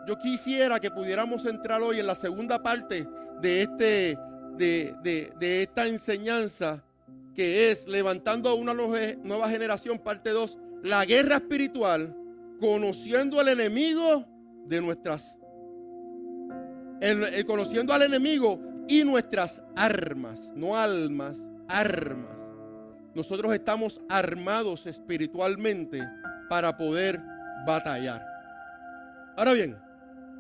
yo quisiera que pudiéramos entrar hoy en la segunda parte de esta enseñanza, que es Levantando a una nueva generación, parte 2, la guerra espiritual, conociendo al enemigo de conociendo al enemigo y nuestras armas, no almas, armas. Nosotros estamos armados espiritualmente para poder batallar. Ahora bien,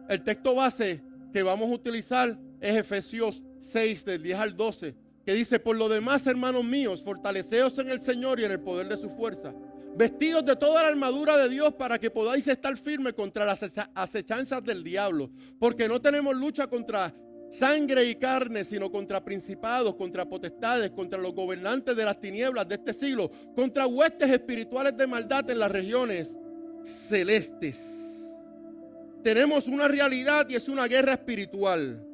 el texto base que vamos a utilizar es Efesios 6, del 10 al 12, que dice: por lo demás, hermanos míos, fortaleceos en el Señor y en el poder de su fuerza, vestidos de toda la armadura de Dios para que podáis estar firmes contra las acechanzas del diablo, porque no tenemos lucha contra sangre y carne, sino contra principados, contra potestades, contra los gobernantes de las tinieblas de este siglo, contra huestes espirituales de maldad en las regiones celestes. Tenemos una realidad y es una guerra espiritual.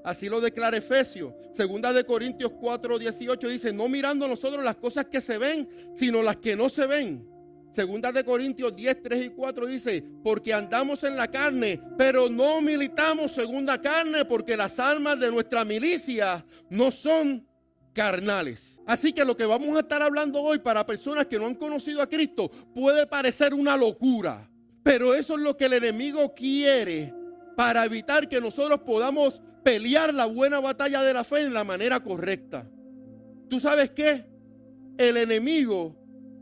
Así lo declara Efesios. Segunda de Corintios 4:18 dice: no mirando nosotros las cosas que se ven, sino las que no se ven. Segunda de Corintios 10, 3 y 4 dice: porque andamos en la carne, pero no militamos según la carne, porque las armas de nuestra milicia no son carnales. Así que lo que vamos a estar hablando hoy, para personas que no han conocido a Cristo, puede parecer una locura, pero eso es lo que el enemigo quiere para evitar que nosotros podamos pelear la buena batalla de la fe en la manera correcta. ¿Tú sabes qué? El enemigo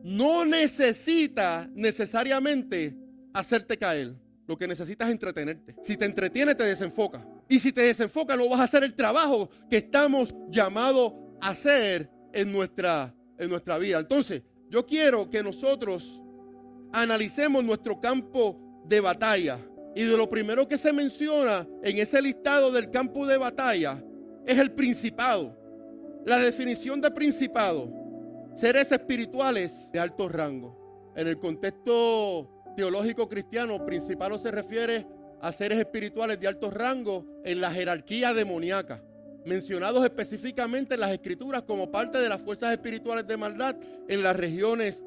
no necesita necesariamente hacerte caer. Lo que necesitas es entretenerte. Si te entretiene, te desenfoca. Y si te desenfoca, no vas a hacer el trabajo que estamos llamados a hacer en nuestra vida. Entonces, yo quiero que nosotros analicemos nuestro campo de batalla. Y de lo primero que se menciona en ese listado del campo de batalla es el principado. La definición de principado: seres espirituales de alto rango. En el contexto teológico cristiano, principado se refiere a seres espirituales de alto rango en la jerarquía demoníaca, mencionados específicamente en las Escrituras como parte de las fuerzas espirituales de maldad en las regiones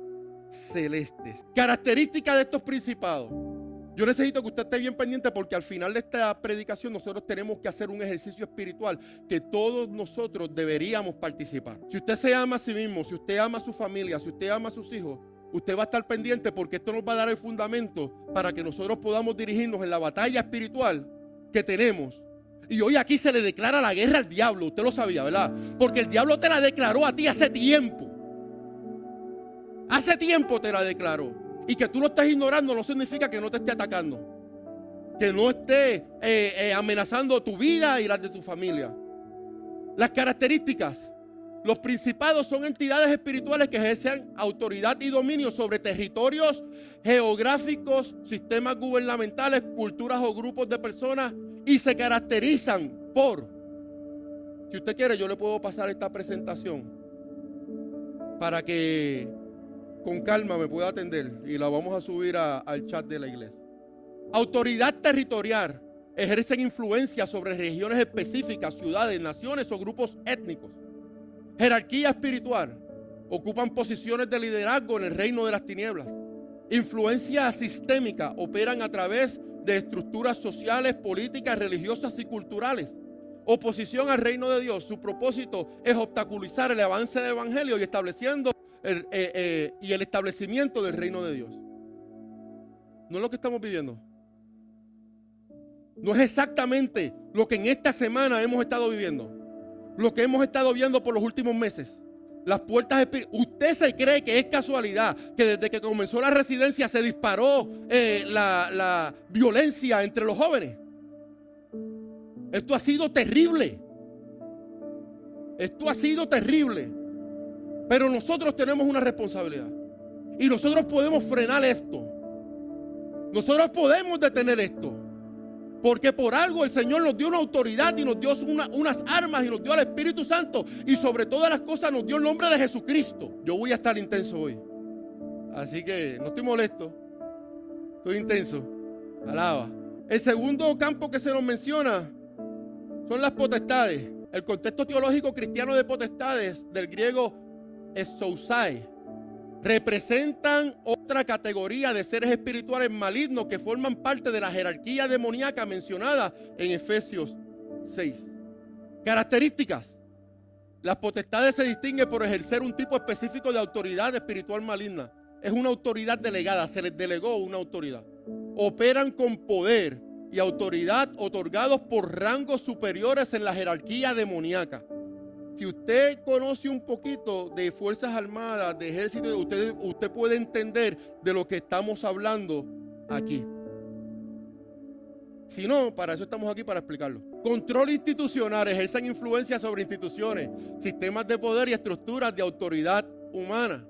celestes. Características de estos principados. Yo necesito que usted esté bien pendiente, porque al final de esta predicación nosotros tenemos que hacer un ejercicio espiritual que todos nosotros deberíamos participar. Si usted se ama a sí mismo, si usted ama a su familia, si usted ama a sus hijos, usted va a estar pendiente, porque esto nos va a dar el fundamento para que nosotros podamos dirigirnos en la batalla espiritual que tenemos. Y hoy aquí se le declara la guerra al diablo. Usted lo sabía, ¿verdad? Porque el diablo te la declaró a ti hace tiempo. Hace tiempo te la declaró. Y que tú lo estés ignorando no significa que no te esté atacando, que no esté amenazando tu vida y las de tu familia. Las características: los principados son entidades espirituales que ejercen autoridad y dominio sobre territorios geográficos, sistemas gubernamentales, culturas o grupos de personas, y se caracterizan por... Si usted quiere, yo le puedo pasar esta presentación para que con calma me pueda atender, y la vamos a subir al chat de la iglesia. Autoridad territorial: ejercen influencia sobre regiones específicas, ciudades, naciones o grupos étnicos. Jerarquía espiritual: ocupan posiciones de liderazgo en el reino de las tinieblas. Influencia sistémica: operan a través de estructuras sociales, políticas, religiosas y culturales. Oposición al reino de Dios: su propósito es obstaculizar el avance del evangelio y el establecimiento del reino de Dios. No es lo que estamos viviendo. No es exactamente lo que en esta semana hemos estado viviendo, lo que hemos estado viendo por los últimos meses. Las puertas espirituales. ¿Usted se cree que es casualidad que desde que comenzó la residencia se disparó la violencia entre los jóvenes? Esto ha sido terrible. Esto ha sido terrible. Pero nosotros tenemos una responsabilidad. Y nosotros podemos frenar esto. Nosotros podemos detener esto. Porque por algo el Señor nos dio una autoridad y nos dio unas armas y nos dio al Espíritu Santo. Y sobre todas las cosas nos dio el nombre de Jesucristo. Yo voy a estar intenso hoy. Así que no estoy molesto. Estoy intenso. Alaba. El segundo campo que se nos menciona son las potestades. El contexto teológico cristiano de potestades, del griego exousai, representan otra categoría de seres espirituales malignos que forman parte de la jerarquía demoníaca mencionada en Efesios 6. Características. Las potestades se distinguen por ejercer un tipo específico de autoridad espiritual maligna. Es una autoridad delegada, se les delegó una autoridad. Operan con poder y autoridad otorgados por rangos superiores en la jerarquía demoníaca. Si usted conoce un poquito de Fuerzas Armadas, de Ejército, usted puede entender de lo que estamos hablando aquí. Si no, para eso estamos aquí, para explicarlo. Control institucional, ejercen influencia sobre instituciones, sistemas de poder y estructuras de autoridad humana.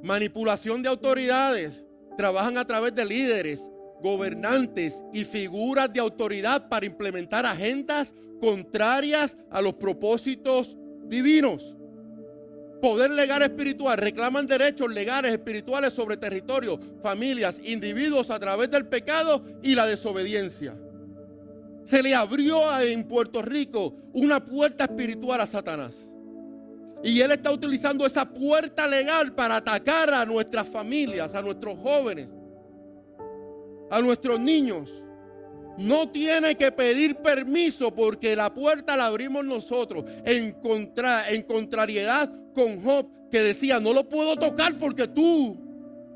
Manipulación de autoridades, trabajan a través de líderes, gobernantes y figuras de autoridad para implementar agendas contrarias a los propósitos divinos. Poder legal espiritual, reclaman derechos legales espirituales sobre territorios, familias, individuos a través del pecado y la desobediencia. Se le abrió en Puerto Rico una puerta espiritual a Satanás. Y él está utilizando esa puerta legal para atacar a nuestras familias, a nuestros jóvenes, a nuestros niños. No tiene que pedir permiso porque la puerta la abrimos nosotros. En contrariedad con Job, que decía, no lo puedo tocar porque tú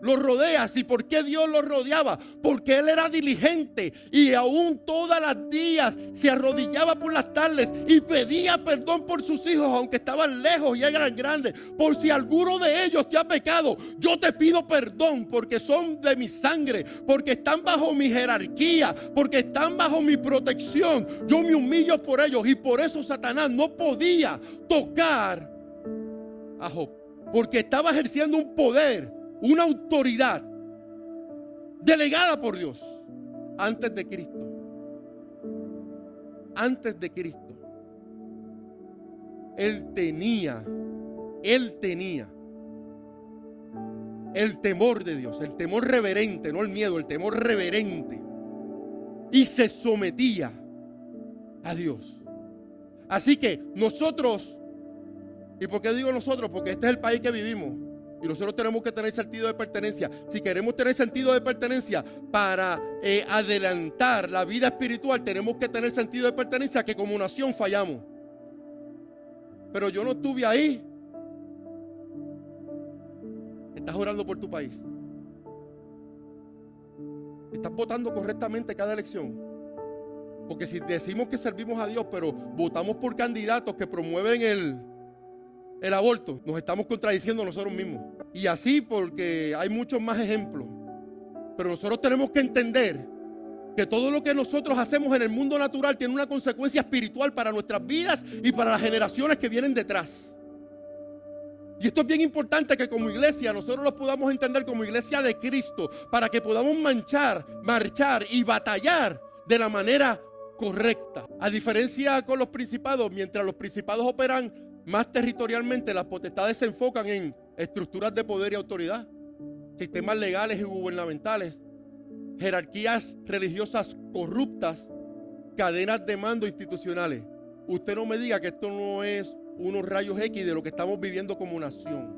lo rodeas. ¿Y por qué Dios lo rodeaba? Porque él era diligente y aún todas las días se arrodillaba por las tardes y pedía perdón por sus hijos, aunque estaban lejos y eran grandes. Por si alguno de ellos te ha pecado, yo te pido perdón porque son de mi sangre, porque están bajo mi jerarquía, porque están bajo mi protección. Yo me humillo por ellos y por eso Satanás no podía tocar a Job, porque estaba ejerciendo un poder, una autoridad delegada por Dios antes de Cristo. Antes de Cristo. Él tenía el temor de Dios, el temor reverente, no el miedo, el temor reverente. Y se sometía a Dios. Así que nosotros, ¿y por qué digo nosotros? Porque este es el país que vivimos. Y nosotros tenemos que tener sentido de pertenencia. Si queremos tener sentido de pertenencia para adelantar la vida espiritual, tenemos que tener sentido de pertenencia, que como nación fallamos. Pero yo no estuve ahí. Estás orando por tu país. Estás votando correctamente cada elección. Porque si decimos que servimos a Dios, pero votamos por candidatos que promueven el aborto, nos estamos contradiciendo nosotros mismos. Y así, porque hay muchos más ejemplos. Pero nosotros tenemos que entender que todo lo que nosotros hacemos en el mundo natural tiene una consecuencia espiritual para nuestras vidas y para las generaciones que vienen detrás. Y esto es bien importante, que como iglesia nosotros lo podamos entender como iglesia de Cristo, para que podamos marchar y batallar de la manera correcta. A diferencia con los principados, mientras los principados operan más territorialmente, las potestades se enfocan en estructuras de poder y autoridad, sistemas legales y gubernamentales, jerarquías religiosas corruptas, cadenas de mando institucionales. Usted no me diga que esto no es unos rayos X de lo que estamos viviendo como nación.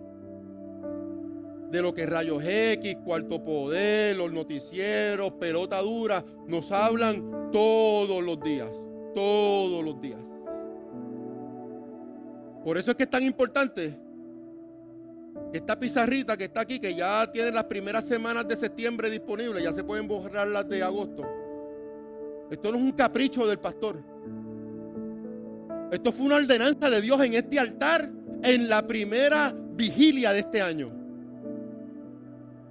De lo que rayos X, cuarto poder, los noticieros, pelota dura, nos hablan todos los días. Todos los días. Por eso es que es tan importante que esta pizarrita que está aquí, que ya tiene las primeras semanas de septiembre disponibles, ya se pueden borrar las de agosto. Esto no es un capricho del pastor. Esto fue una ordenanza de Dios en este altar en la primera vigilia de este año.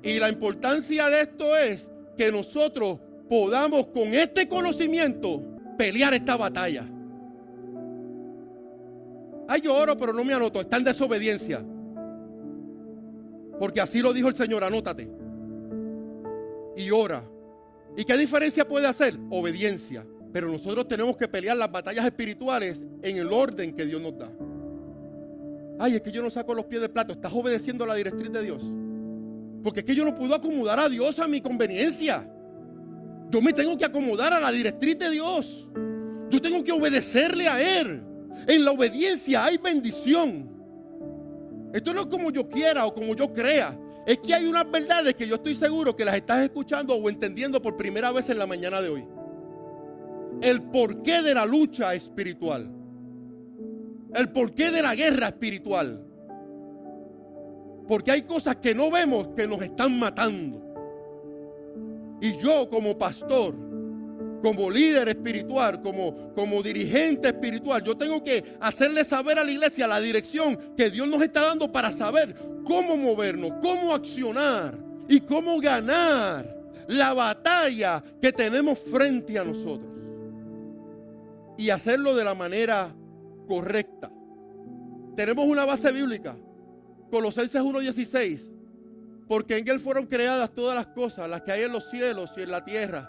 Y la importancia de esto es que nosotros podamos con este conocimiento pelear esta batalla. Ay, yo oro, pero no me anoto. Está en desobediencia. Porque así lo dijo el Señor, anótate. Y ora. ¿Y qué diferencia puede hacer? Obediencia. Pero nosotros tenemos que pelear las batallas espirituales en el orden que Dios nos da. Ay, es que yo no saco los pies del plato. Estás obedeciendo la directriz de Dios. Porque es que yo no puedo acomodar a Dios a mi conveniencia. Yo me tengo que acomodar a la directriz de Dios. Yo tengo que obedecerle a Él. En la obediencia hay bendición. Esto no es como yo quiera o como yo crea. Es que hay unas verdades que yo estoy seguro que las estás escuchando o entendiendo por primera vez en la mañana de hoy. El porqué de la lucha espiritual. El porqué de la guerra espiritual. Porque hay cosas que no vemos que nos están matando. Y yo como pastor, como líder espiritual, como dirigente espiritual, yo tengo que hacerle saber a la iglesia la dirección que Dios nos está dando para saber cómo movernos, cómo accionar y cómo ganar la batalla que tenemos frente a nosotros. Y hacerlo de la manera correcta. Tenemos una base bíblica, Colosenses 1:16, porque en él fueron creadas todas las cosas, las que hay en los cielos y en la tierra,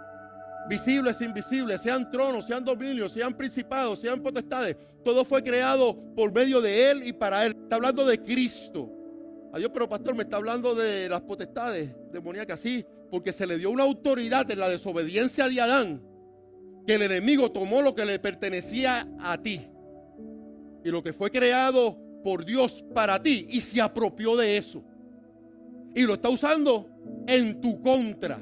visibles e invisibles, sean tronos, sean dominios, sean principados, sean potestades. Todo fue creado por medio de él y para él. Está hablando de Cristo. Adiós, pero pastor, me está hablando de las potestades demoníacas. Sí, porque se le dio una autoridad en la desobediencia de Adán, que el enemigo tomó lo que le pertenecía a ti y lo que fue creado por Dios para ti y se apropió de eso y lo está usando en tu contra.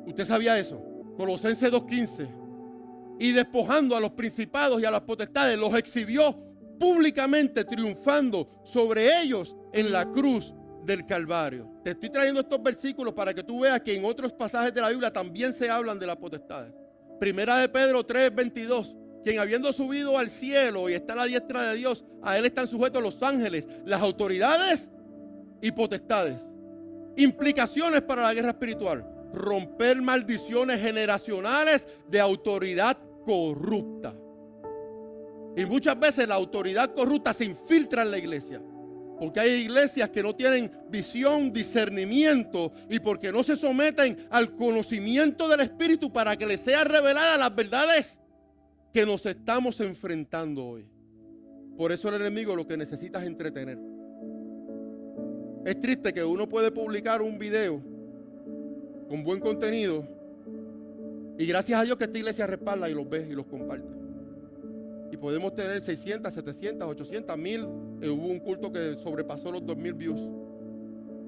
¿Usted sabía eso? Colosenses 2:15. Y despojando a los principados y a las potestades, los exhibió públicamente, triunfando sobre ellos en la cruz del Calvario. Te estoy trayendo estos versículos para que tú veas que en otros pasajes de la Biblia también se hablan de las potestades. Primera de Pedro 3:22. Quien habiendo subido al cielo y está a la diestra de Dios, a él están sujetos los ángeles, las autoridades y potestades. Implicaciones para la guerra espiritual: romper maldiciones generacionales de autoridad corrupta. Y muchas veces la autoridad corrupta se infiltra en la iglesia, porque hay iglesias que no tienen visión, discernimiento, y porque no se someten al conocimiento del Espíritu para que les sea revelada las verdades que nos estamos enfrentando hoy. Por eso el enemigo lo que necesita es entretener. Es triste que uno puede publicar un video con buen contenido y gracias a Dios que esta iglesia respalda y los ve y los comparte. Y podemos tener 600, 700, 800, 1000. Hubo un culto que sobrepasó los 2000 views.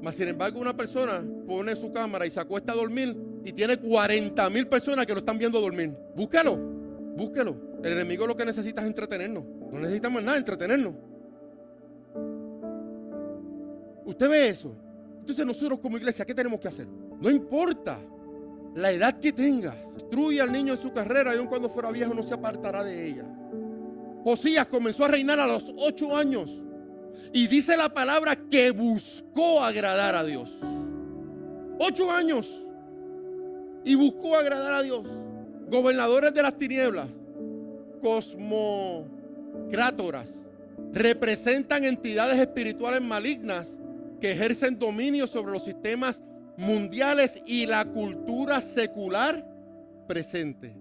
Mas sin embargo una persona pone su cámara y se acuesta a dormir y tiene 40,000 personas que lo están viendo dormir. Búscalo. Búsquelo. El enemigo lo que necesita es entretenernos. No necesitamos nada, entretenernos. ¿Usted ve eso? Entonces nosotros como iglesia, ¿qué tenemos que hacer? No importa la edad que tenga. Instruye al niño en su carrera y aun cuando fuera viejo no se apartará de ella. Josías comenzó a reinar a los 8 años. Y dice la palabra que buscó agradar a Dios. 8 años. Y buscó agradar a Dios. Gobernadores de las tinieblas, cosmocrátoras, representan entidades espirituales malignas que ejercen dominio sobre los sistemas mundiales y la cultura secular presente.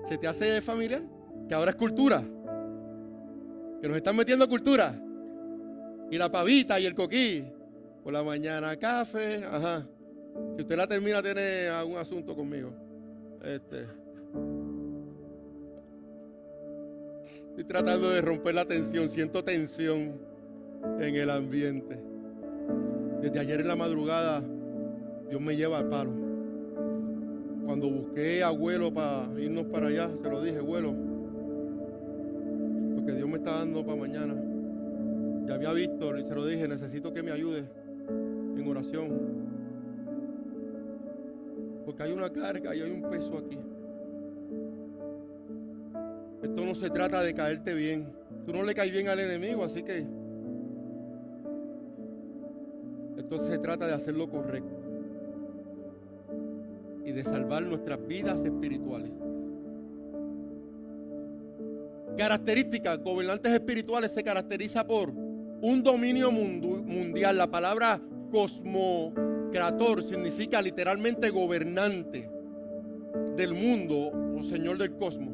¿Se te hace familiar? Que ahora es cultura. Que nos están metiendo cultura. Y la pavita y el coquí. Por la mañana café. Ajá. Si usted la termina tiene algún asunto conmigo. Estoy tratando de romper la tensión. Siento tensión en el ambiente. Desde ayer en la madrugada, Dios me lleva al palo. Cuando busqué a abuelo para irnos para allá, se lo dije: abuelo, lo que Dios me está dando para mañana. Llamé a Víctor y se lo dije: necesito que me ayude en oración, porque hay una carga y hay un peso aquí. Esto no se trata de caerte bien. Tú no le caes bien al enemigo, así que entonces se trata de hacer lo correcto y de salvar nuestras vidas espirituales. Características: gobernantes espirituales se caracteriza por un dominio mundial. La palabra cosmocrator significa literalmente gobernante del mundo o señor del cosmos.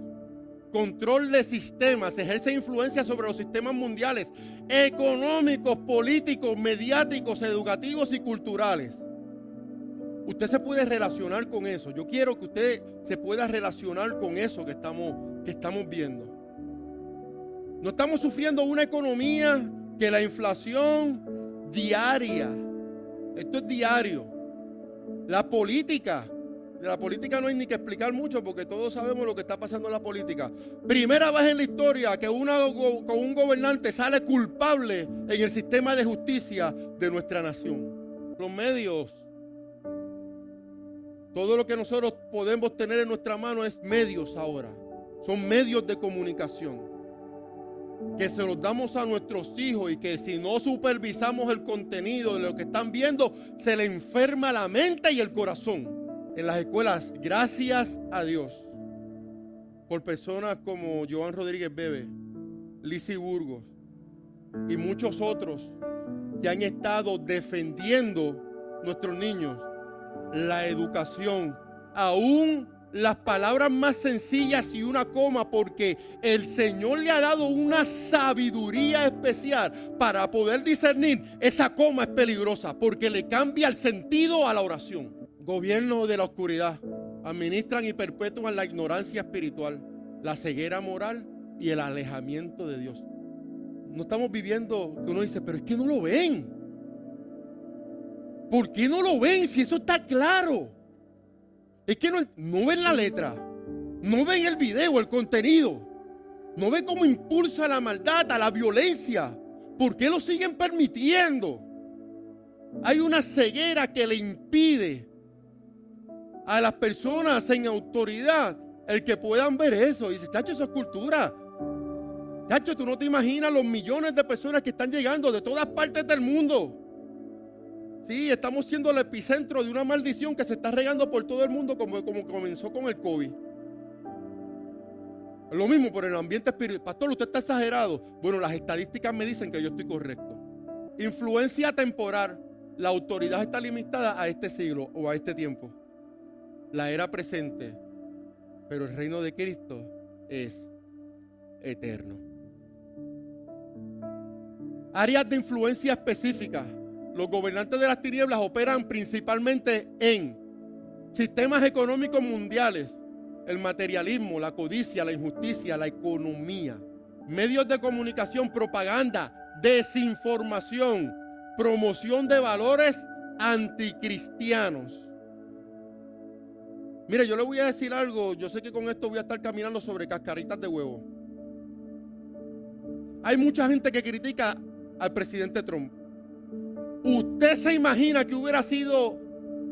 Control de sistemas, ejerce influencia sobre los sistemas mundiales, económicos, políticos, mediáticos, educativos y culturales. Usted se puede relacionar con eso. Yo quiero que usted se pueda relacionar con eso que estamos viendo. No estamos sufriendo una economía que la inflación diaria, esto es diario, la política, de la política no hay ni que explicar mucho porque todos sabemos lo que está pasando en la política. Primera vez en la historia que un gobernante sale culpable en el sistema de justicia de nuestra nación. Los medios, todo lo que nosotros podemos tener en nuestra mano es medios ahora. Son medios de comunicación que se los damos a nuestros hijos y que si no supervisamos el contenido de lo que están viendo, se le enferma la mente y el corazón. En las escuelas, gracias a Dios, por personas como Joan Rodríguez Bebe, Lizzie Burgos y muchos otros que han estado defendiendo nuestros niños, la educación, aún las palabras más sencillas y una coma, porque el Señor le ha dado una sabiduría especial para poder discernir. Esa coma es peligrosa porque le cambia el sentido a la oración. Gobierno de la oscuridad administran y perpetúan la ignorancia espiritual, la ceguera moral y el alejamiento de Dios. No estamos viviendo que uno dice, pero es que no lo ven. ¿Por qué no lo ven si eso está claro? Es que no ven la letra, no ven el video, el contenido, no ven cómo impulsa la maldad, a la violencia. ¿Por qué lo siguen permitiendo? Hay una ceguera que le impide a las personas en autoridad el que puedan ver eso. Y dice, chacho, eso es cultura. Chacho, tú no te imaginas los millones de personas que están llegando de todas partes del mundo. Sí, estamos siendo el epicentro de una maldición que se está regando por todo el mundo como comenzó con el COVID. Lo mismo por el ambiente espiritual. Pastor, usted está exagerado. Bueno, las estadísticas me dicen que yo estoy correcto. Influencia temporal. La autoridad está limitada a este siglo o a este tiempo. La era presente. Pero el reino de Cristo es eterno. Áreas de influencia específicas. Los gobernantes de las tinieblas operan principalmente en sistemas económicos mundiales, el materialismo, la codicia, la injusticia, la economía, medios de comunicación, propaganda, desinformación, promoción de valores anticristianos. Mire, yo le voy a decir algo, yo sé que con esto voy a estar caminando sobre cascaritas de huevo. Hay mucha gente que critica al presidente Trump. ¿Usted se imagina que hubiera sido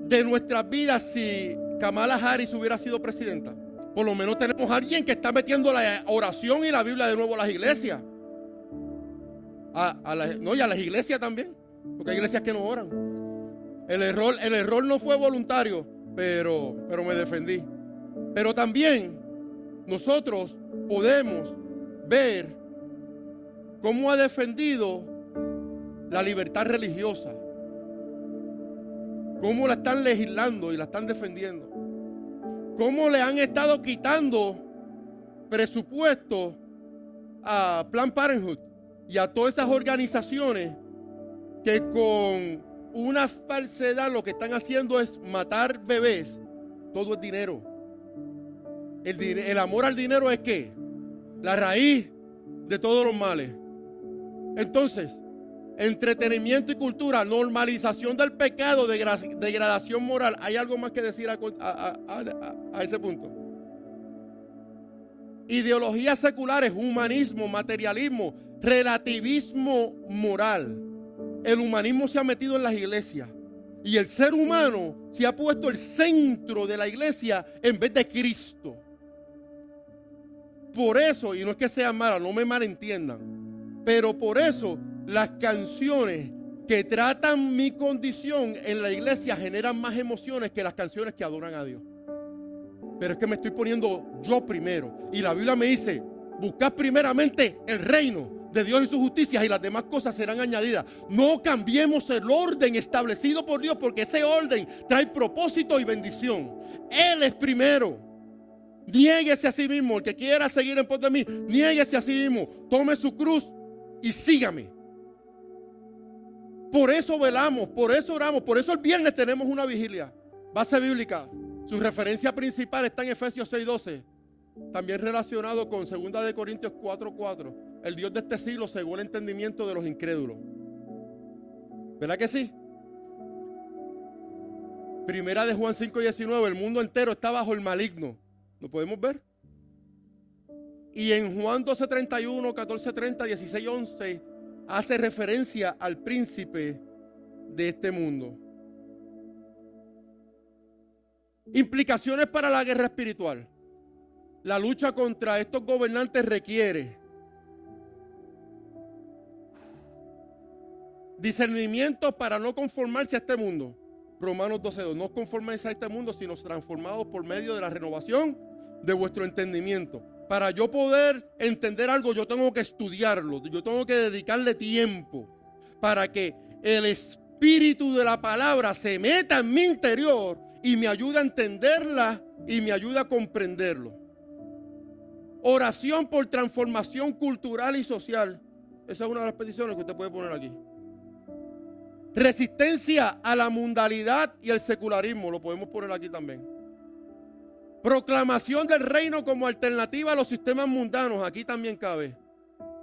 de nuestras vidas si Kamala Harris hubiera sido presidenta? Por lo menos tenemos a alguien que está metiendo la oración y la Biblia de nuevo a las iglesias. A las iglesias también, porque hay iglesias que no oran. El error no fue voluntario, pero me defendí. Pero también nosotros podemos ver cómo ha defendido la libertad religiosa, cómo la están legislando y la están defendiendo, cómo le han estado quitando presupuesto a Planned Parenthood y a todas esas organizaciones que con una falsedad lo que están haciendo es matar bebés. Todo es dinero. El amor al dinero es ¿qué? La raíz de todos los males. Entonces, entretenimiento y cultura, normalización del pecado, degradación moral. ¿Hay algo más que decir a ese punto? Ideologías seculares, humanismo, materialismo, relativismo moral. El humanismo se ha metido en las iglesias y el ser humano se ha puesto el centro de la iglesia en vez de Cristo. Por eso, y no es que sea mala, no me malentiendan, pero por eso las canciones que tratan mi condición en la iglesia generan más emociones que las canciones que adoran a Dios. Pero es que me estoy poniendo yo primero. Y la Biblia me dice, buscad primeramente el reino de Dios y su justicia y las demás cosas serán añadidas. No cambiemos el orden establecido por Dios, porque ese orden trae propósito y bendición. Él es primero. Niéguese a sí mismo. El que quiera seguir en pos de mí, niéguese a sí mismo. Tome su cruz y sígame. Por eso velamos, por eso oramos, por eso el viernes tenemos una vigilia. Base bíblica. Su referencia principal está en Efesios 6:12. También relacionado con 2 Corintios 4:4. el Dios de este siglo cegó el entendimiento de los incrédulos. ¿Verdad que sí? Primera de Juan 5:19, el mundo entero está bajo el maligno. ¿Lo podemos ver? Y en Juan 12:31, 14:30, 16:11 hace referencia al príncipe de este mundo. Implicaciones para la guerra espiritual. La lucha contra estos gobernantes requiere discernimiento para no conformarse a este mundo. Romanos 12:2, no os conforméis a este mundo, sino transformados por medio de la renovación de vuestro entendimiento. Para yo poder entender algo, yo tengo que estudiarlo, yo tengo que dedicarle tiempo para que el espíritu de la palabra se meta en mi interior y me ayude a entenderla y me ayude a comprenderlo. Oración por transformación cultural y social. Esa es una de las peticiones que usted puede poner aquí. Resistencia a la mundanalidad y el secularismo, lo podemos poner aquí también. Proclamación del reino como alternativa a los sistemas mundanos, aquí también cabe.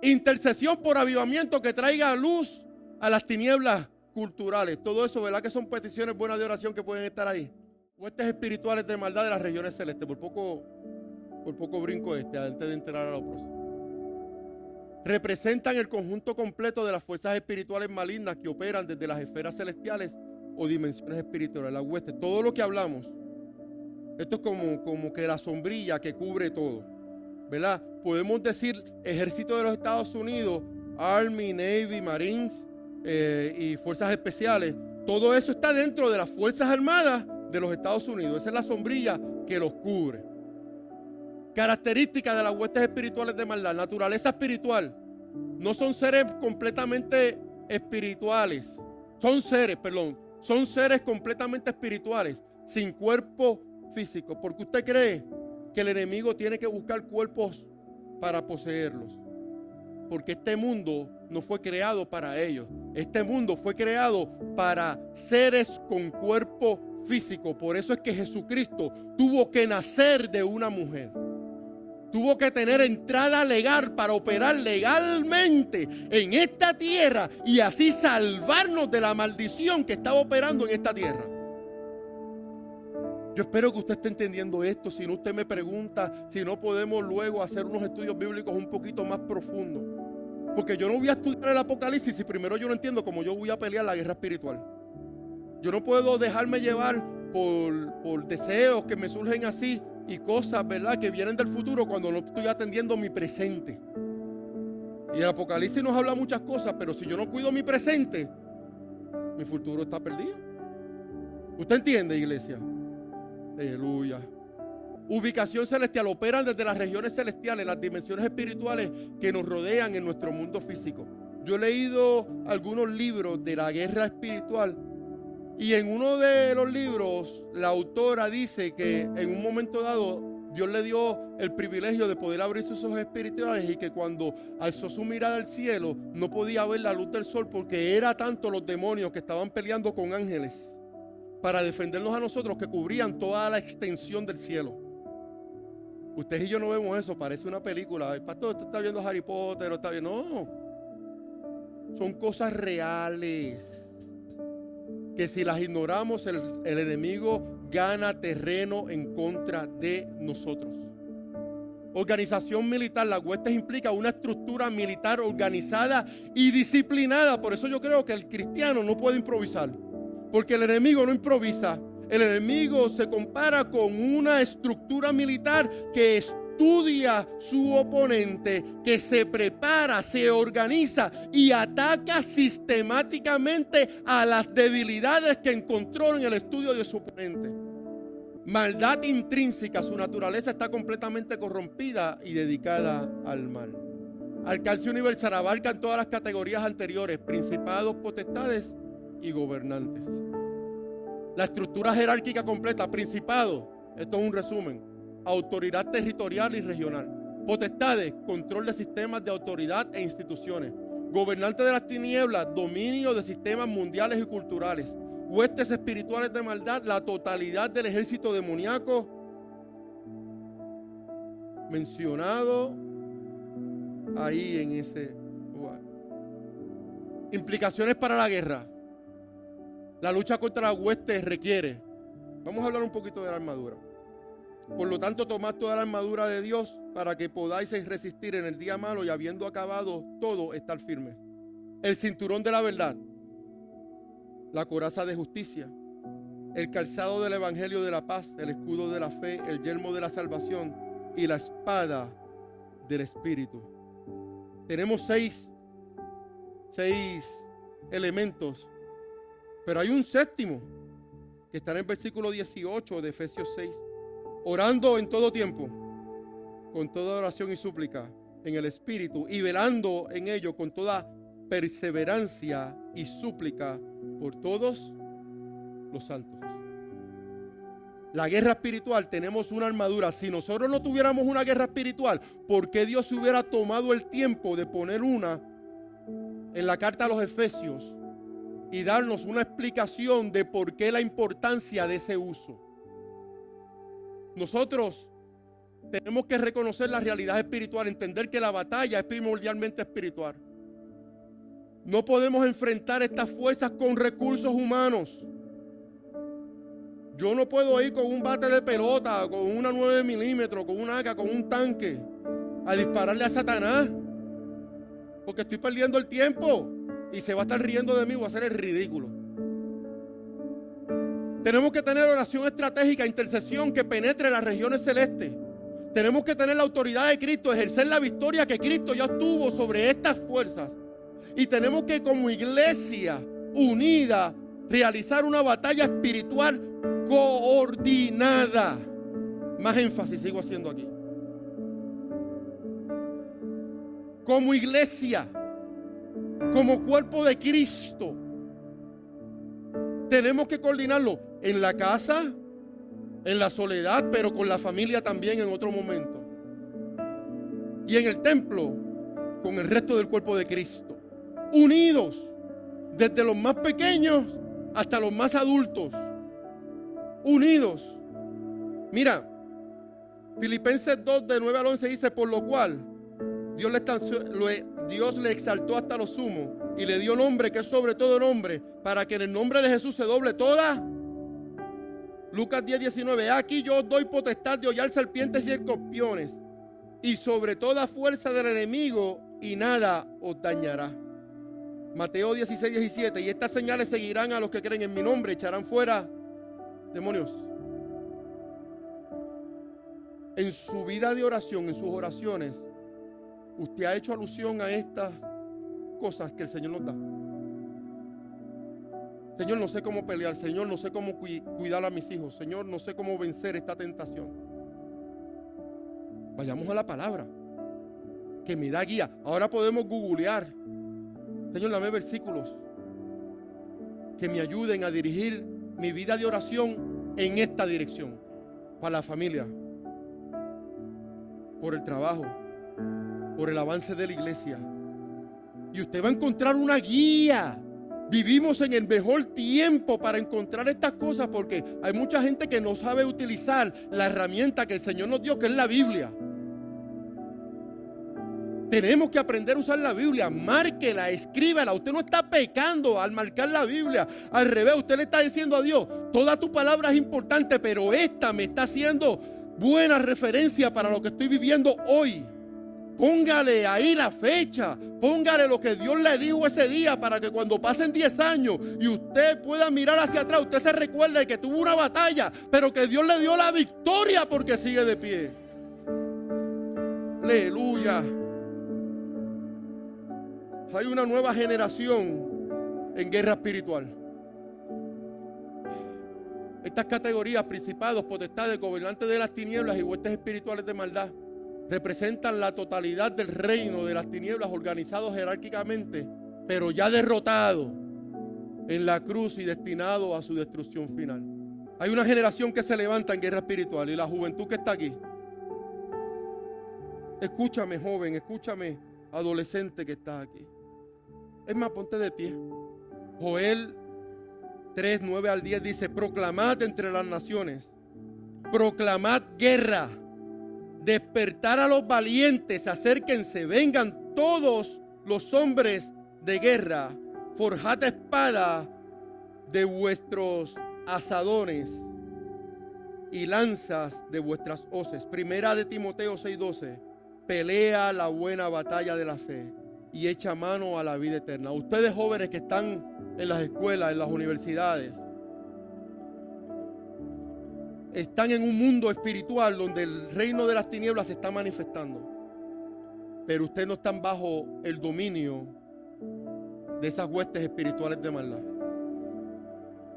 Intercesión por avivamiento que traiga luz a las tinieblas culturales. Todo eso, ¿verdad que son peticiones buenas de oración que pueden estar ahí? Huestes espirituales de maldad de las regiones celestes. Por poco brinco antes de entrar a lo próximo. Representan el conjunto completo de las fuerzas espirituales malignas que operan desde las esferas celestiales o dimensiones espirituales, las huestes. Todo lo que hablamos, esto es como que la sombrilla que cubre todo, ¿verdad? Podemos decir ejército de los Estados Unidos, Army, Navy, Marines y fuerzas especiales. Todo eso está dentro de las Fuerzas Armadas de los Estados Unidos. Esa es la sombrilla que los cubre. Características de las huestes espirituales de maldad. Naturaleza espiritual. No son seres completamente espirituales. Son seres completamente espirituales, sin cuerpo físico. Porque usted cree que el enemigo tiene que buscar cuerpos para poseerlos. Porque este mundo no fue creado para ellos. Este mundo fue creado para seres con cuerpo físico. Por eso es que Jesucristo tuvo que nacer de una mujer. Tuvo que tener entrada legal para operar legalmente en esta tierra y así salvarnos de la maldición que estaba operando en esta tierra. Yo espero que usted esté entendiendo esto. Si no, usted me pregunta si no podemos luego hacer unos estudios bíblicos un poquito más profundos. Porque yo no voy a estudiar el Apocalipsis si primero yo no entiendo cómo yo voy a pelear la guerra espiritual. Yo no puedo dejarme llevar por deseos que me surgen así y cosas, ¿verdad?, que vienen del futuro cuando no estoy atendiendo mi presente. Y el Apocalipsis nos habla muchas cosas, pero si yo no cuido mi presente, mi futuro está perdido. ¿Usted entiende, iglesia? Aleluya. Ubicación celestial. Operan desde las regiones celestiales, las dimensiones espirituales que nos rodean en nuestro mundo físico. Yo he leído algunos libros de la guerra espiritual y en uno de los libros la autora dice que en un momento dado Dios le dio el privilegio de poder abrir sus ojos espirituales y que cuando alzó su mirada al cielo no podía ver la luz del sol porque era tanto los demonios que estaban peleando con ángeles para defendernos a nosotros que cubrían toda la extensión del cielo. Usted y yo no vemos eso, parece una película. El pastor, usted está viendo Harry Potter, o está viendo. No, son cosas reales que si las ignoramos el enemigo gana terreno en contra de nosotros. Organización militar. Las huestes implica una estructura militar organizada y disciplinada. Por eso yo creo que el cristiano no puede improvisar, porque el enemigo no improvisa. El enemigo se compara con una estructura militar que estudia su oponente, que se prepara, se organiza y ataca sistemáticamente a las debilidades que encontró en el estudio de su oponente. Maldad intrínseca. Su naturaleza está completamente corrompida y dedicada al mal. Alcance universal. Abarcan todas las categorías anteriores: principados, potestades y gobernantes. La estructura jerárquica completa. Principado, esto es un resumen: autoridad territorial y regional. Potestades, control de sistemas de autoridad e instituciones. Gobernante de las tinieblas, dominio de sistemas mundiales y culturales. Huestes espirituales de maldad, la totalidad del ejército demoníaco mencionado ahí en ese lugar. Implicaciones para la guerra. La lucha contra las huestes requiere. Vamos a hablar un poquito de la armadura. Por lo tanto, tomad toda la armadura de Dios para que podáis resistir en el día malo y habiendo acabado todo, estar firmes. El cinturón de la verdad, la coraza de justicia, el calzado del evangelio de la paz, el escudo de la fe, el yelmo de la salvación y la espada del Espíritu. Tenemos seis elementos, pero hay un séptimo que está en el versículo 18 de Efesios 6. Orando en todo tiempo, con toda oración y súplica en el Espíritu, y velando en ello con toda perseverancia y súplica por todos los santos. La guerra espiritual, tenemos una armadura. Si nosotros no tuviéramos una guerra espiritual, ¿por qué Dios se hubiera tomado el tiempo de poner una en la carta a los Efesios y darnos una explicación de por qué la importancia de ese uso? Nosotros tenemos que reconocer la realidad espiritual, entender que la batalla es primordialmente espiritual. No podemos enfrentar estas fuerzas con recursos humanos. Yo no puedo ir con un bate de pelota, con una 9 milímetros, con una AK, con un tanque, a dispararle a Satanás, porque estoy perdiendo el tiempo y se va a estar riendo de mí, voy a hacer el ridículo. Tenemos que tener oración estratégica, intercesión que penetre las regiones celestes. Tenemos que tener la autoridad de Cristo, ejercer la victoria que Cristo ya tuvo sobre estas fuerzas. Y tenemos que, como iglesia unida, realizar una batalla espiritual coordinada. Más énfasis sigo haciendo aquí. Como iglesia, como cuerpo de Cristo, tenemos que coordinarlo en la casa, en la soledad, pero con la familia también en otro momento. Y en el templo, con el resto del cuerpo de Cristo. Unidos, desde los más pequeños hasta los más adultos. Unidos. Mira, Filipenses 2, de 9 al 11 dice, por lo cual Dios le exaltó hasta lo sumo y le dio nombre que es sobre todo nombre, para que en el nombre de Jesús se doble toda. Lucas 10, 19. Aquí yo os doy potestad de hollar serpientes y escorpiones y sobre toda fuerza del enemigo, y nada os dañará. Mateo 16, 17. Y estas señales seguirán a los que creen en mi nombre, echarán fuera demonios. En su vida de oración, en sus oraciones, usted ha hecho alusión a estas cosas que el Señor nos da. Señor, no sé cómo pelear. Señor, no sé cómo cuidar a mis hijos. Señor, no sé cómo vencer esta tentación. Vayamos a la palabra que me da guía. Ahora podemos googlear. Señor, dame versículos que me ayuden a dirigir mi vida de oración en esta dirección. Para la familia, por el trabajo, por el avance de la iglesia. Y usted va a encontrar una guía. Vivimos en el mejor tiempo para encontrar estas cosas, porque hay mucha gente que no sabe utilizar la herramienta que el Señor nos dio, que es la Biblia. Tenemos que aprender a usar la Biblia. Márquela, escríbela. Usted no está pecando al marcar la Biblia. Al revés, usted le está diciendo a Dios, toda tu palabra es importante, pero esta me está haciendo buena referencia para lo que estoy viviendo hoy. Póngale ahí la fecha, póngale lo que Dios le dijo ese día, para que cuando pasen 10 años y usted pueda mirar hacia atrás, usted se recuerde que tuvo una batalla, pero que Dios le dio la victoria porque sigue de pie. Aleluya. Hay una nueva generación en guerra espiritual. Estas categorías, principados, potestades, gobernantes de las tinieblas y huestes espirituales de maldad, representan la totalidad del reino de las tinieblas, organizados jerárquicamente, pero ya derrotado en la cruz y destinado a su destrucción final. Hay una generación que se levanta en guerra espiritual, y la juventud que está aquí. Escúchame, joven, escúchame, adolescente que está aquí. Es más, ponte de pie. Joel 3, 9 al 10 dice: proclamad entre las naciones, proclamad guerra, despertar a los valientes, acérquense, vengan todos los hombres de guerra, forjad espada de vuestros asadones y lanzas de vuestras hoces. Primera de Timoteo 6:12. Pelea la buena batalla de la fe y echa mano a la vida eterna. Ustedes jóvenes que están en las escuelas, en las universidades, están en un mundo espiritual donde el reino de las tinieblas se está manifestando. Pero ustedes no están bajo el dominio de esas huestes espirituales de maldad.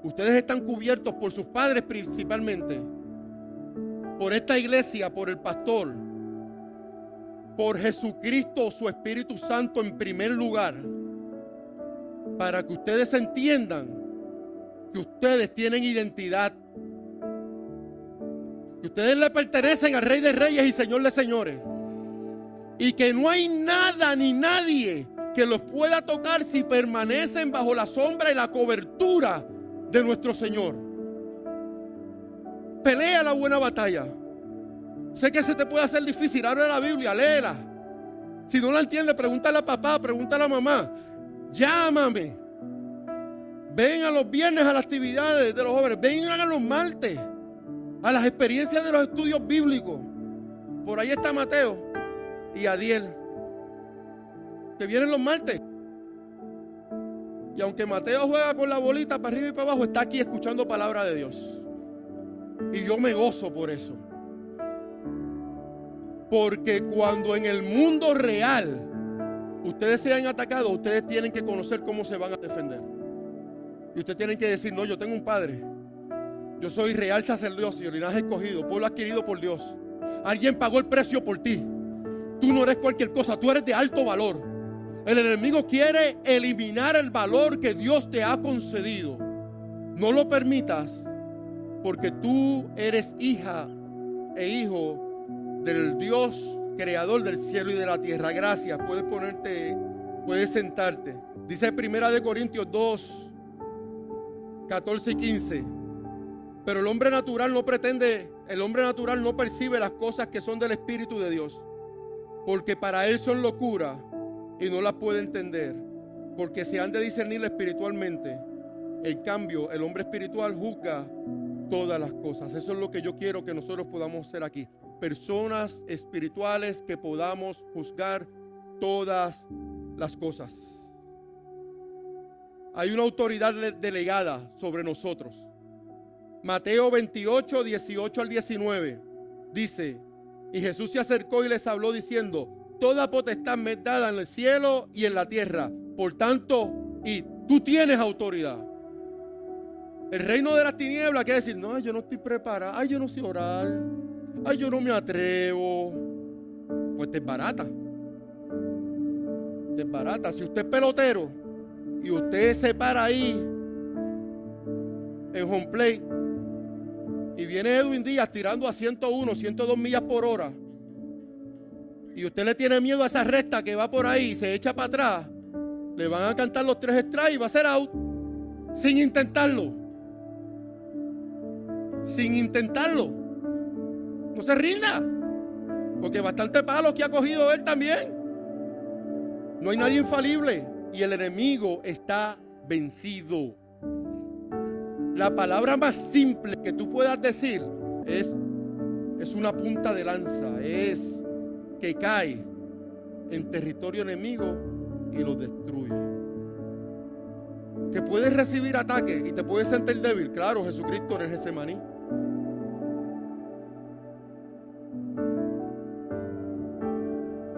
Ustedes están cubiertos por sus padres principalmente, por esta iglesia, por el pastor, por Jesucristo, su Espíritu Santo en primer lugar, para que ustedes entiendan que ustedes tienen identidad, que ustedes le pertenecen al Rey de Reyes y Señor de Señores, y que no hay nada ni nadie que los pueda tocar si permanecen bajo la sombra y la cobertura de nuestro Señor. Pelea la buena batalla. Sé que se te puede hacer difícil. Abre la Biblia, léela. Si no la entiendes, pregúntale a papá, pregúntale a mamá. Llámame. Ven a los viernes a las actividades de los jóvenes. Vengan a los martes a las experiencias de los estudios bíblicos. Por ahí está Mateo y Adiel, que vienen los martes. Y aunque Mateo juega con la bolita para arriba y para abajo, está aquí escuchando palabra de Dios. Y yo me gozo por eso. Porque cuando en el mundo real ustedes sean atacados, ustedes tienen que conocer cómo se van a defender. Y ustedes tienen que decir: no, yo tengo un padre. Yo soy real sacerdocio, linaje escogido, pueblo adquirido por Dios. Alguien pagó el precio por ti. Tú no eres cualquier cosa, tú eres de alto valor. El enemigo quiere eliminar el valor que Dios te ha concedido. No lo permitas, porque tú eres hija e hijo del Dios creador del cielo y de la tierra. Gracias, puedes sentarte. Dice 1 Corintios 2, 14 y 15. Pero el hombre natural no percibe las cosas que son del Espíritu de Dios, porque para él son locura y no las puede entender, porque se han de discernir espiritualmente. En cambio, el hombre espiritual juzga todas las cosas. Eso es lo que yo quiero que nosotros podamos ser aquí. Personas espirituales que podamos juzgar todas las cosas. Hay una autoridad delegada sobre nosotros. Mateo 28, 18 al 19 dice: y Jesús se acercó y les habló diciendo: toda potestad me es dada en el cielo y en la tierra. Por tanto, y tú tienes autoridad. El reino de las tinieblas quiere decir: no, yo no estoy preparado. Ay, yo no sé orar. Ay, yo no me atrevo. Pues te es barata. Te es barata. Si usted es pelotero y usted se para ahí en home plate y viene Edwin Díaz tirando a 101, 102 millas por hora, y usted le tiene miedo a esa recta que va por ahí y se echa para atrás, le van a cantar los 3 strikes y va a ser out sin intentarlo. Sin intentarlo. No se rinda, porque bastante palos que ha cogido él también. No hay nadie infalible y el enemigo está vencido. La palabra más simple que tú puedas decir es una punta de lanza, es que cae en territorio enemigo y lo destruye. Que puedes recibir ataques y te puedes sentir débil. Claro, Jesucristo en el Getsemaní.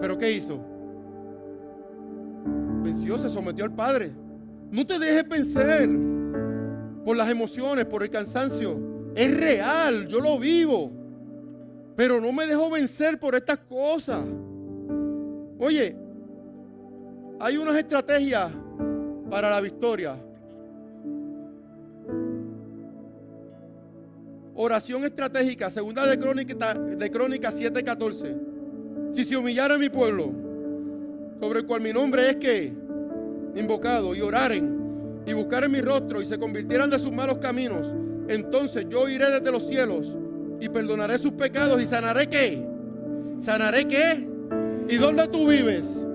¿Pero qué hizo? Venció, se sometió al Padre. No te dejes vencer por las emociones, por el cansancio. Es real, yo lo vivo. Pero no me dejo vencer por estas cosas. Oye, hay unas estrategias para la victoria. Oración estratégica, segunda de Crónicas 7:14. Si se humillara mi pueblo, sobre el cual mi nombre es que invocado, y oraren y buscaren mi rostro y se convirtieran de sus malos caminos, entonces yo iré desde los cielos y perdonaré sus pecados y sanaré ¿qué? ¿Sanaré qué? ¿Y dónde tú vives?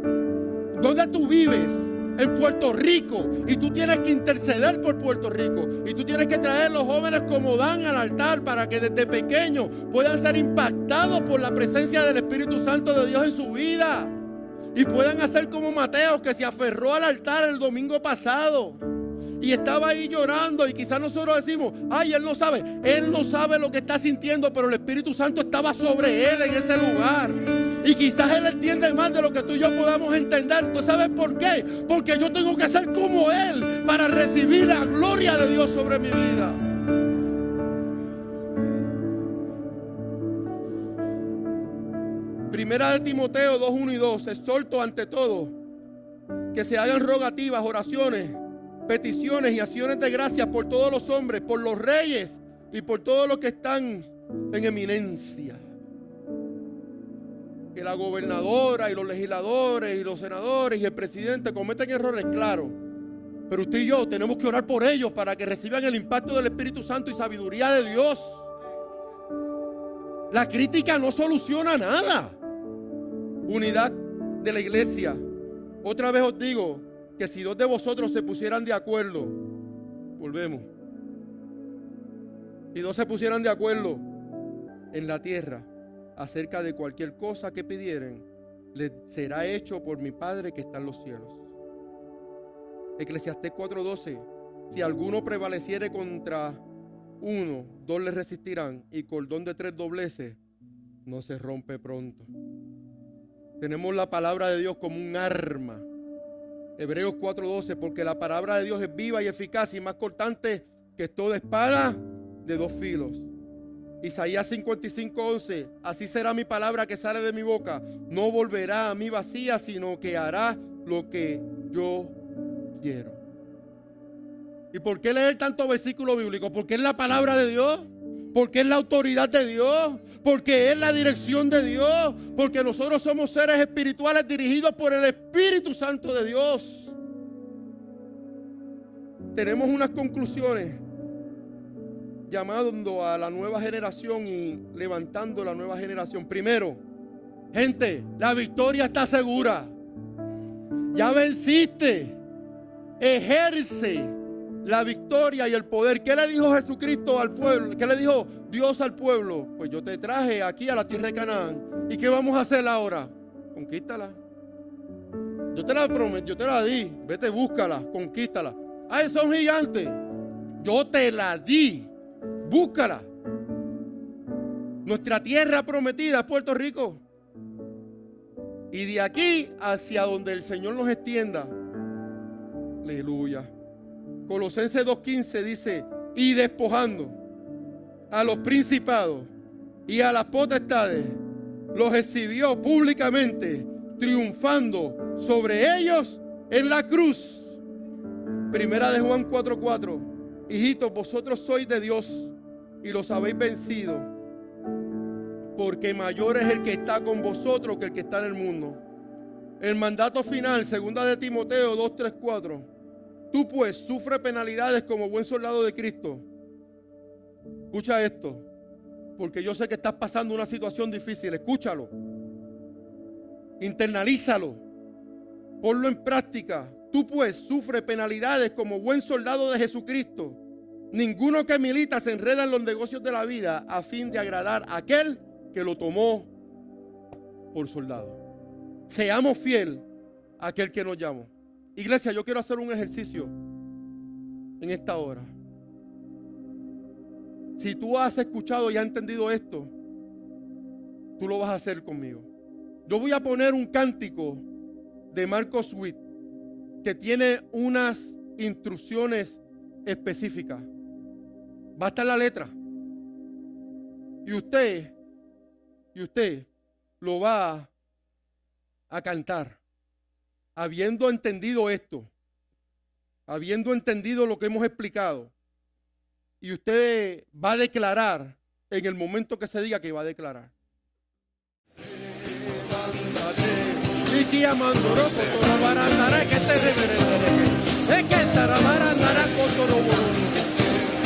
¿Dónde tú vives? En Puerto Rico, y tú tienes que interceder por Puerto Rico, y tú tienes que traer a los jóvenes como Dan al altar para que desde pequeños puedan ser impactados por la presencia del Espíritu Santo de Dios en su vida y puedan hacer como Mateo, que se aferró al altar el domingo pasado y estaba ahí llorando. Y quizás nosotros decimos: ay, él no sabe lo que está sintiendo, pero el Espíritu Santo estaba sobre él en ese lugar. Y quizás él entiende más de lo que tú y yo podamos entender. ¿Tú sabes por qué? Porque yo tengo que ser como él para recibir la gloria de Dios sobre mi vida. Primera de Timoteo 2:1 y 2. Exhorto ante todo que se hagan rogativas, oraciones, peticiones y acciones de gracias por todos los hombres, por los reyes y por todos los que están en eminencia. Que la gobernadora y los legisladores y los senadores y el presidente cometen errores, claro, pero usted y yo tenemos que orar por ellos para que reciban el impacto del Espíritu Santo y sabiduría de Dios. La crítica no soluciona nada. Unidad de la iglesia. Otra vez os digo que si 2 de vosotros se pusieran de acuerdo, volvemos, si 2 se pusieran de acuerdo en la tierra acerca de cualquier cosa que pidieren, les será hecho por mi Padre que está en los cielos. Eclesiastés 4:12. Si alguno prevaleciere contra uno, 2 le resistirán, y cordón de 3 dobleces no se rompe pronto. Tenemos la palabra de Dios como un arma. Hebreos 4:12, porque la palabra de Dios es viva y eficaz y más cortante que toda espada de 2 filos. Isaías 55:11, así será mi palabra que sale de mi boca, no volverá a mí vacía, sino que hará lo que yo quiero. ¿Y por qué leer tanto versículo bíblico? Porque es la palabra de Dios, porque es la autoridad de Dios, porque es la dirección de Dios, porque nosotros somos seres espirituales dirigidos por el Espíritu Santo de Dios. Tenemos unas conclusiones llamando a la nueva generación y levantando la nueva generación. Primero, gente, la victoria está segura. Ya venciste. Ejerce la victoria y el poder. ¿Qué le dijo Jesucristo al pueblo? ¿Qué le dijo Dios al pueblo? Pues yo te traje aquí a la tierra de Canaán. ¿Y qué vamos a hacer ahora? Conquístala. Yo te la prometo, yo te la di. Vete, búscala, conquístala. Ah, son gigantes. Yo te la di. Búscala. Nuestra tierra prometida es Puerto Rico. Y de aquí hacia donde el Señor nos extienda. Aleluya. Colosenses 2:15 dice: y despojando a los principados y a las potestades, los exhibió públicamente, triunfando sobre ellos en la cruz. Primera de Juan 4:4. Hijitos, vosotros sois de Dios y los habéis vencido, porque mayor es el que está con vosotros que el que está en el mundo. El mandato final, segunda de Timoteo 2:3-4. Tú pues sufre penalidades como buen soldado de Cristo. Escucha esto, porque yo sé que estás pasando una situación difícil. Escúchalo, internalízalo, ponlo en práctica. Tú pues sufre penalidades como buen soldado de Jesucristo. Ninguno que milita se enreda en los negocios de la vida a fin de agradar a aquel que lo tomó por soldado. Seamos fiel a aquel que nos llamó. Iglesia, yo quiero hacer un ejercicio en esta hora. Si tú has escuchado y has entendido esto, tú lo vas a hacer conmigo. Yo voy a poner un cántico de Marcos Witt que tiene unas instrucciones específicas. Va a estar la letra. Y usted lo va a cantar. Habiendo entendido esto, habiendo entendido lo que hemos explicado, y usted va a declarar en el momento que se diga que va a declarar.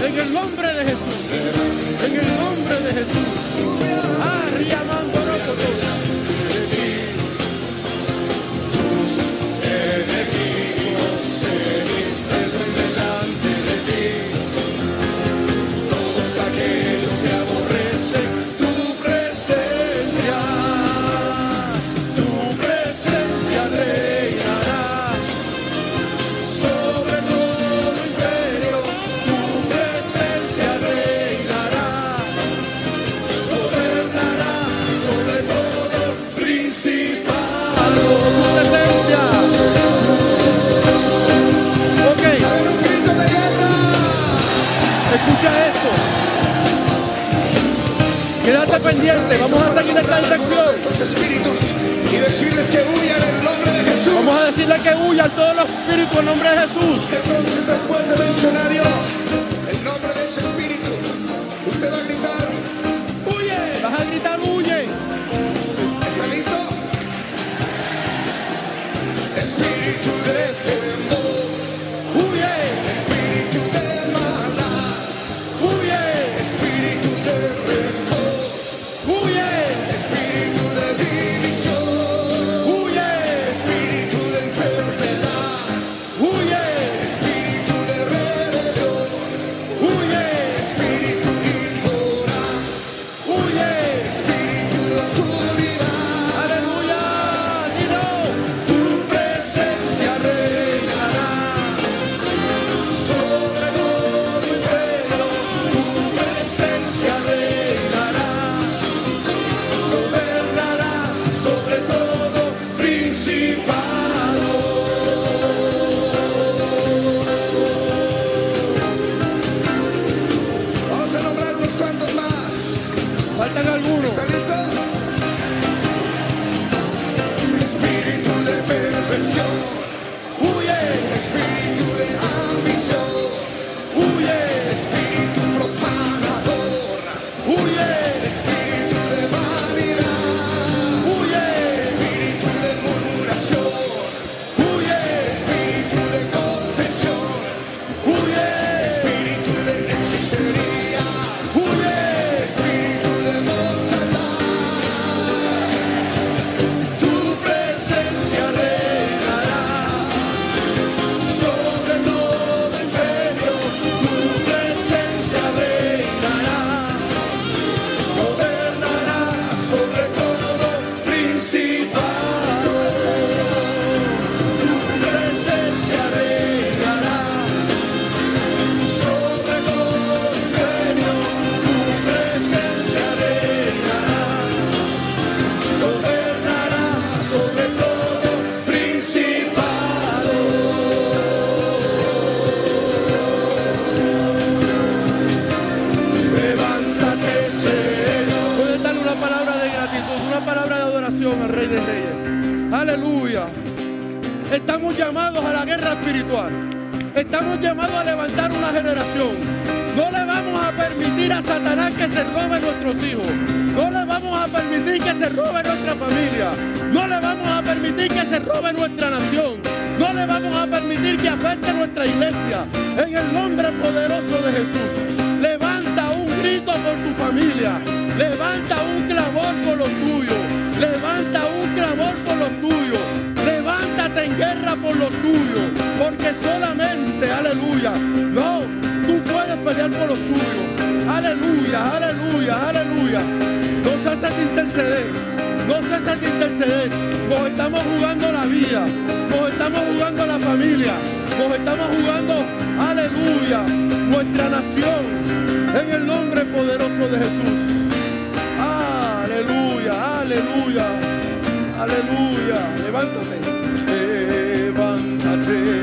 En el nombre de Jesús, en el nombre de Jesús. pendientes. Vamos a seguir esta dirección. Los espíritus y decirles que huyan en el nombre de Jesús. Vamos a decirle que huyan todos los espíritus en nombre de Jesús. Entonces, después de mencionar yo el nombre de ese espíritu, usted va a gritar, ¡huye! Vas a gritar, huye. ¿Está listo? Espíritu de temor, Huye, espíritu de maldad, huye, espíritu de rencor, huye, espíritu de división, huye, espíritu de enfermedad, huye, espíritu de rebelión, huye, espíritu inmoral, huye. espíritu de oscuridad. Aleluya. Dilo. Tu presencia reinará sobre todo imperio. Tu presencia reinará, gobernará sobre todo principado. Vamos a nombrar unos cuantos más. Faltan algunos. ¿Está listo? Espíritu de perversión, Huye, espíritu de ambición, huye, espíritu profanador, huye, espíritu de vanidad, huye, espíritu de murmuración, huye, espíritu de contención, huye, espíritu de hechicería, huye. espíritu de mortandad. Tu presencia reinará sobre todo imperio. Tu presencia reinará, gobernará sobre todo principado. Tu presencia reinará sobre todo imperio. Tu presencia reinará, gobernará sobre todo principado. Levántate, Señor. Puedes darle una palabra de gratitud, una palabra de adoración al Rey de Reyes. Aleluya. Estamos llamados a la guerra espiritual. Estamos llamados a levantar una generación. No le vamos a permitir a Satanás que se robe nuestros hijos. No le vamos a permitir que se robe nuestra familia. No le vamos a permitir que se robe nuestra nación. No le vamos a permitir que afecte nuestra iglesia. En el nombre poderoso de Jesús. Levanta un grito por tu familia. Levanta un clamor por los tuyos. Levanta un clamor por los tuyos. Levántate en guerra por los tuyos. Porque solamente, aleluya, no, tú puedes pelear por los tuyos. Aleluya, aleluya, aleluya. No ceses de interceder. No ceses de interceder. Nos estamos jugando la vida. Nos estamos jugando la familia. Nos estamos jugando, aleluya, nuestra nación. En el nombre poderoso de Jesús. Aleluya, aleluya, aleluya. Levántate. Levántate.